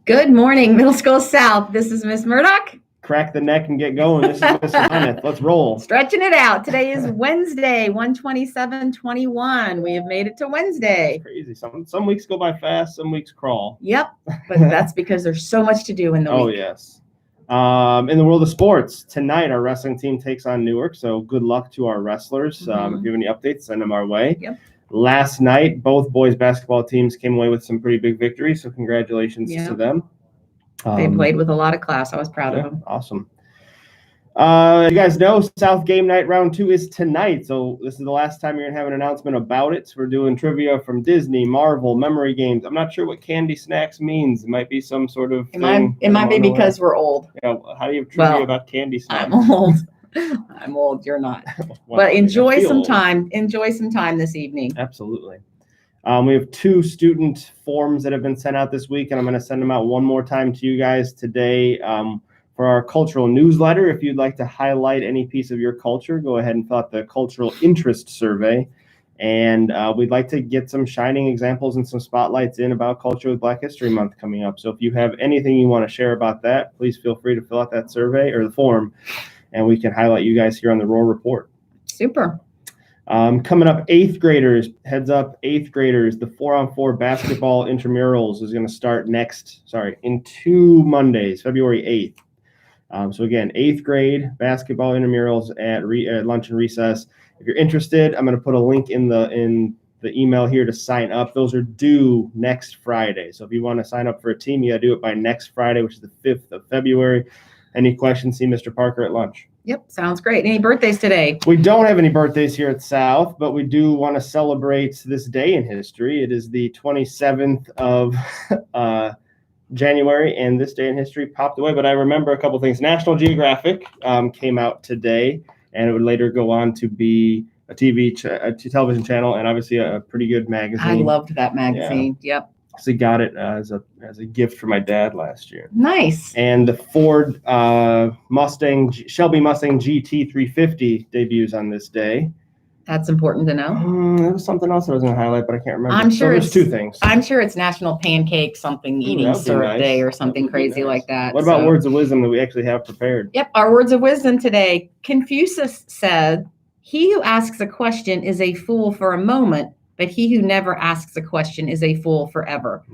Good morning, Middle School South. This is Miss Murdoch. Crack the neck and get going. This is Mr. Kenneth. Let's roll. Stretching it out. Today is Wednesday, 1/27/21. We have made it to Wednesday. It's crazy. Some weeks go by fast, some weeks crawl. Yep, but that's because there's so much to do in the week. Oh, yes. In the world of sports, tonight our wrestling team takes on Newark, so good luck to our wrestlers. If you have any updates, send them our way. Yep. Last night, both boys basketball teams came away with some pretty big victories, so congratulations to them. They played with a lot of class. I was proud of them. Awesome. You guys know South Game Night Round 2 is tonight, so this is the last time you're going to have an announcement about it. We're doing trivia from Disney, Marvel, memory games. I'm not sure what candy snacks means. It might be some sort of thing. It might be because we're old. Yeah, how do you have trivia about candy snacks? I'm old. I'm old. You're not. Well, but enjoy some time. Enjoy some time this evening. Absolutely. We have 2 student forms that have been sent out this week, and I'm going to send them out one more time to you guys today for our cultural newsletter. If you'd like to highlight any piece of your culture, go ahead and fill out the cultural interest survey. And we'd like to get some shining examples and some spotlights in about Culture with Black History Month coming up. So if you have anything you want to share about that, please feel free to fill out that survey or the form, and we can highlight you guys here on the Roar Report. Super. Coming up, 8th graders, heads up, 8th graders, the 4-on-4 basketball intramurals is going to start in 2 Mondays, February 8th. So again, 8th grade basketball intramurals at lunch and recess. If you're interested, I'm going to put a link in the email here to sign up. Those are due next Friday. So if you want to sign up for a team, you got to do it by next Friday, which is the 5th of February. Any questions, see Mr. Parker at lunch. Yep, sounds great. Any birthdays today? We don't have any birthdays here at South, but we do want to celebrate this day in history. It is the 27th of January, and this day in history popped away. But I remember a couple things. National Geographic came out today, and it would later go on to be a television channel, and obviously a pretty good magazine. I loved that magazine. Yeah. Yep. So got it as a gift for my dad last year. Nice. And the Ford Shelby Mustang GT 350 debuts on this day. That's important to know. There was something else I was going to highlight, but I can't remember. I'm sure there's 2 things. I'm sure it's National Pancake eating syrup day or something crazy like that. What about words of wisdom that we actually have prepared? Yep, our words of wisdom today. Confucius said, "He who asks a question is a fool for a moment, but he who never asks a question is a fool forever."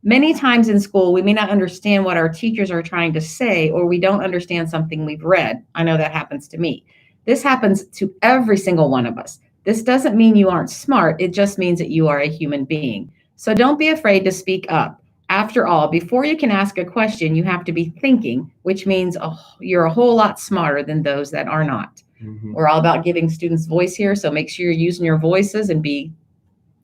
Many times in school, we may not understand what our teachers are trying to say, or we don't understand something we've read. I know that happens to me. This happens to every single one of us. This doesn't mean you aren't smart. It just means that you are a human being. So don't be afraid to speak up. After all, before you can ask a question, you have to be thinking, which means you're a whole lot smarter than those that are not. We're all about giving students voice here, so make sure you're using your voices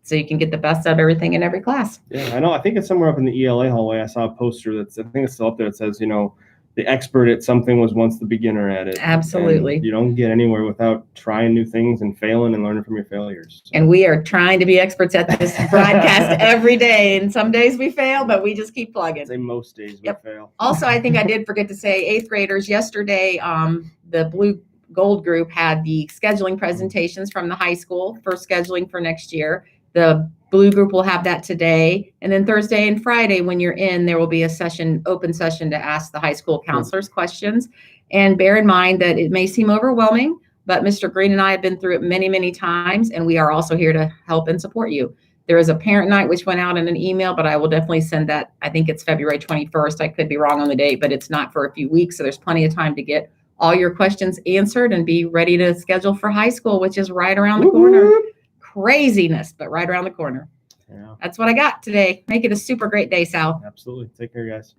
so you can get the best out of everything in every class. Yeah, I know. I think it's somewhere up in the ELA hallway. I saw a poster I think it's still up there. It says, the expert at something was once the beginner at it. Absolutely. And you don't get anywhere without trying new things and failing and learning from your failures. So. And we are trying to be experts at this broadcast every day. And some days we fail, but we just keep plugging. I'd say most days we fail. Also, I think I did forget to say 8th graders yesterday, the Blue Gold group had the scheduling presentations from the high school for scheduling for next year. The Blue group will have that today. And then Thursday and Friday, when you're in, there will be a open session to ask the high school counselors questions. And bear in mind that it may seem overwhelming, but Mr. Green and I have been through it many, many times, and we are also here to help and support you. There is a parent night, which went out in an email, but I will definitely send that. I think it's February 21st. I could be wrong on the date, but it's not for a few weeks. So there's plenty of time to get all your questions answered and be ready to schedule for high school, which is right around the corner. Craziness, but right around the corner. Yeah. That's what I got today. Make it a super great day, Sal. Absolutely. Take care, guys.